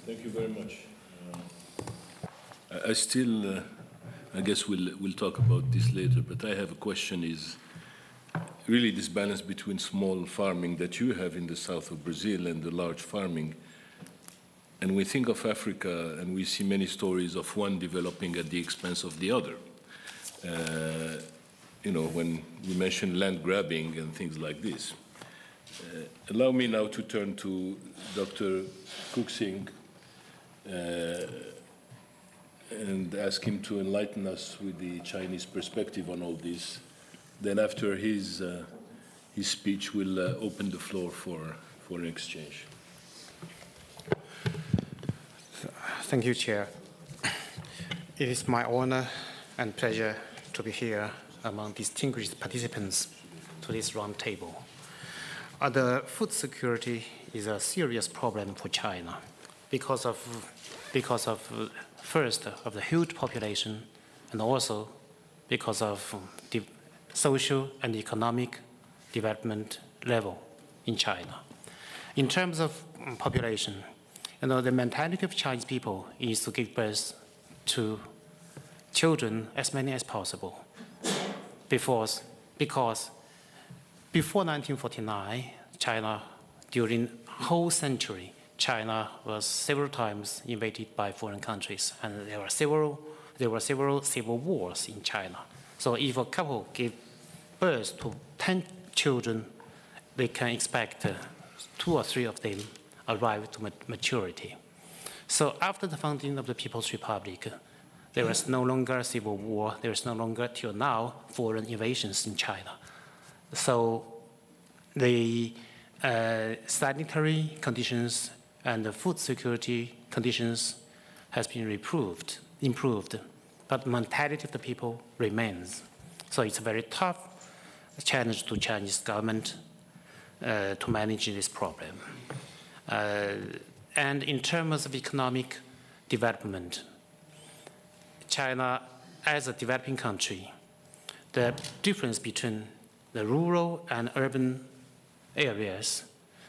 Thank you very much. I guess we'll talk about this later, but I have a question is really this balance between small farming that you have in the south of Brazil and the large farming. And we think of Africa and we see many stories of one developing at the expense of the other. You know, when we mention land grabbing and things like this. Allow me now to turn to Dr. Xing and ask him to enlighten us with the Chinese perspective on all this. Then after his speech, we'll open the floor for an exchange. Thank you, Chair. It is my honor and pleasure to be here among distinguished participants to this round table. The food security is a serious problem for China because of first of the huge population and also because of the social and economic development level in China. In terms of population, you know, the mentality of Chinese people is to give birth to children as many as possible because before 1949, China, during whole century, China was several times invaded by foreign countries, and there were several civil wars in China. So if a couple give birth to 10 children, they can expect 2 or 3 of them arrive to maturity. So after the founding of the People's Republic, there was no longer civil war. There is no longer, till now, foreign invasions in China. So the sanitary conditions and the food security conditions has been improved, but the mentality of the people remains. So it's a very tough challenge to Chinese government to manage this problem. And in terms of economic development, China, as a developing country, the difference between the rural and urban areas,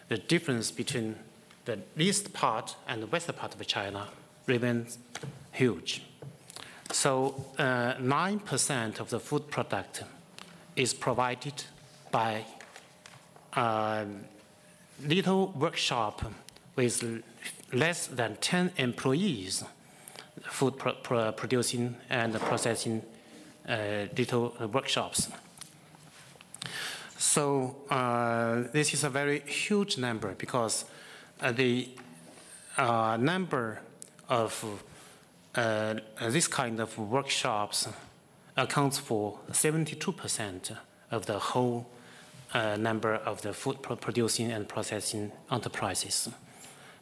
the difference between the east part and the western part of China remains huge. So 9% of the food product is provided by little workshop with less than 10 employees, food producing and processing little workshops. So this is a very huge number because the number of this kind of workshops accounts for 72% of the whole number of the food producing and processing enterprises.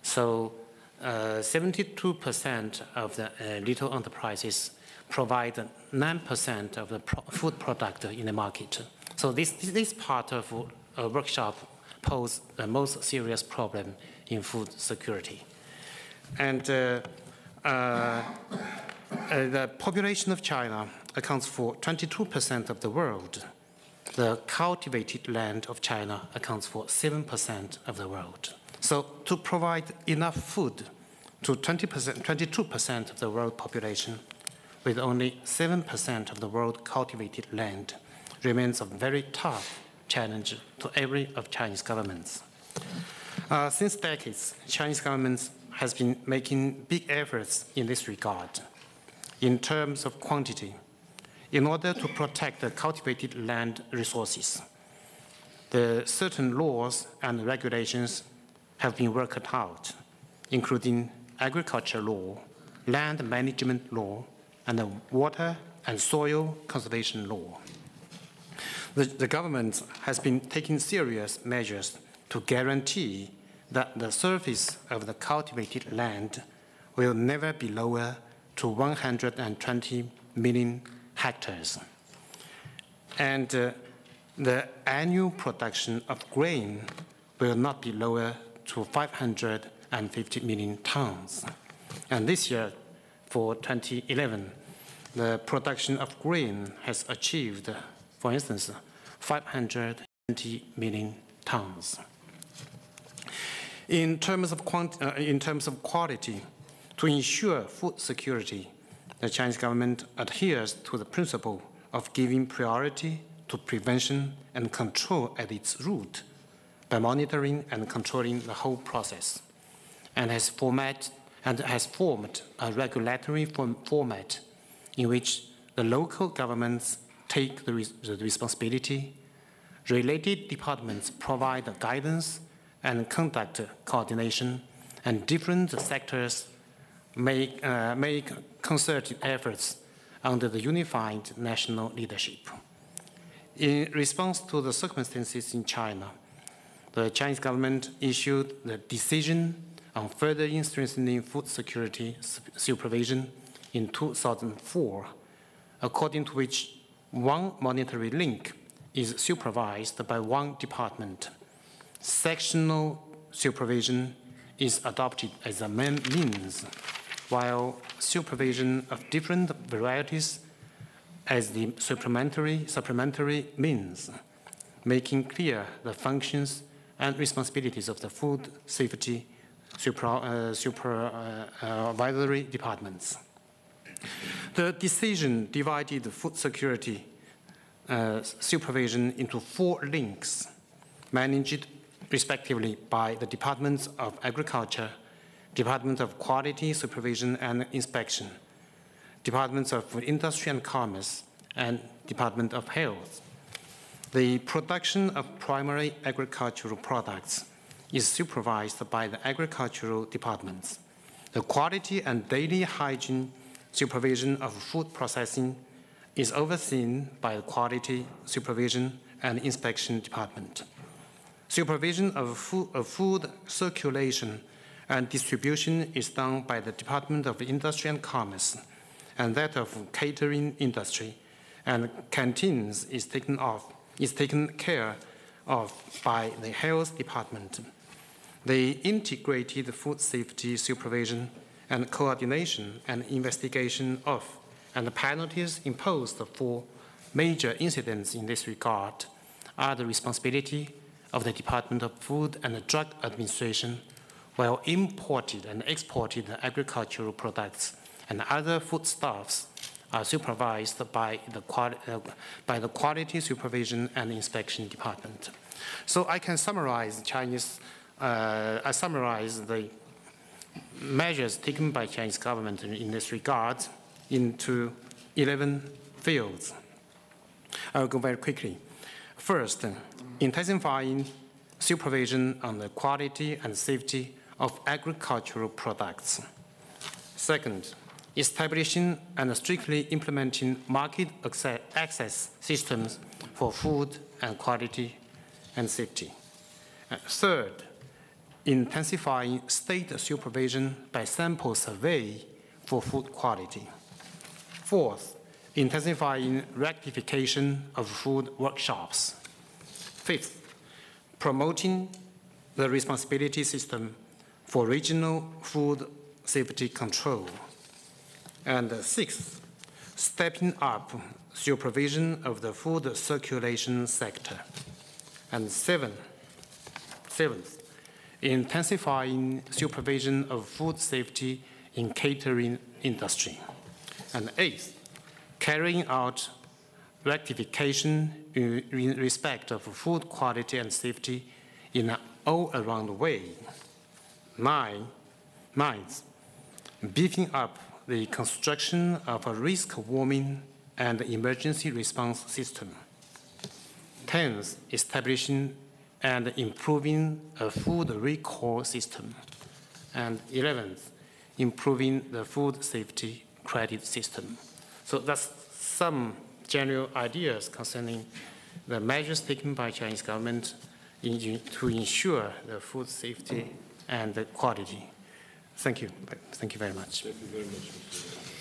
So 72% of the little enterprises provide 9% of the food product in the market. So this part of a workshop poses the most serious problem in food security. And the population of China accounts for 22% of the world. The cultivated land of China accounts for 7% of the world. So to provide enough food to 22% of the world population with only 7% of the world cultivated land remains a very tough challenge to every of Chinese governments. Since decades, Chinese governments has been making big efforts in this regard. In terms of quantity, in order to protect the cultivated land resources, the certain laws and regulations have been worked out, including agriculture law, land management law, and the water and soil conservation law. The government has been taking serious measures to guarantee that the surface of the cultivated land will never be lower to 120 million hectares. And the annual production of grain will not be lower to 550 million tons. And this year, for 2011, the production of grain has achieved, for instance, 520 million tons. In terms of quality, to ensure food security, the Chinese government adheres to the principle of giving priority to prevention and control at its root by monitoring and controlling the whole process, and has formed a regulatory format in which the local governments take the responsibility, related departments provide the guidance and conduct coordination, and different sectors make concerted efforts under the unified national leadership. In response to the circumstances in China, the Chinese government issued the decision on further strengthening food security supervision in 2004, according to which one monetary link is supervised by one department. Sectional supervision is adopted as a main means, while supervision of different varieties as the supplementary means, making clear the functions and responsibilities of the food safety supervisory departments. The decision divided food security supervision into 4 links, managed respectively by the Departments of Agriculture, Department of Quality Supervision and Inspection, Departments of Industry and Commerce, and Department of Health. The production of primary agricultural products is supervised by the agricultural departments. The quality and daily hygiene supervision of food processing is overseen by the Quality Supervision and Inspection Department. Supervision of food circulation and distribution is done by the Department of Industry and Commerce, and that of catering industry, and canteens is taken care of by the Health Department. The integrated food safety supervision and coordination and investigation of and the penalties imposed for major incidents in this regard are the responsibility of the Department of Food and Drug Administration, while imported and exported agricultural products and other foodstuffs are supervised by the Quality Supervision and Inspection Department. So I can summarize the measures taken by Chinese government in this regard into 11 fields. I'll go very quickly. First, intensifying supervision on the quality and safety of agricultural products. Second, establishing and strictly implementing market access systems for food and quality and safety. Third, intensifying state supervision by sample survey for food quality. Fourth, intensifying rectification of food workshops. Fifth, promoting the responsibility system for regional food safety control. And sixth, stepping up supervision of the food circulation sector. And seventh, intensifying supervision of food safety in catering industry. And eighth, carrying out rectification in respect of food quality and safety in an all-around way. Ninth, beefing up the construction of a risk warming and emergency response system. 10th, establishing and improving a food recall system. And 11th, improving the food safety credit system. So that's some general ideas concerning the measures taken by Chinese government to ensure the food safety and the quality. Thank you. Thank you very much. Thank you very much, Mr.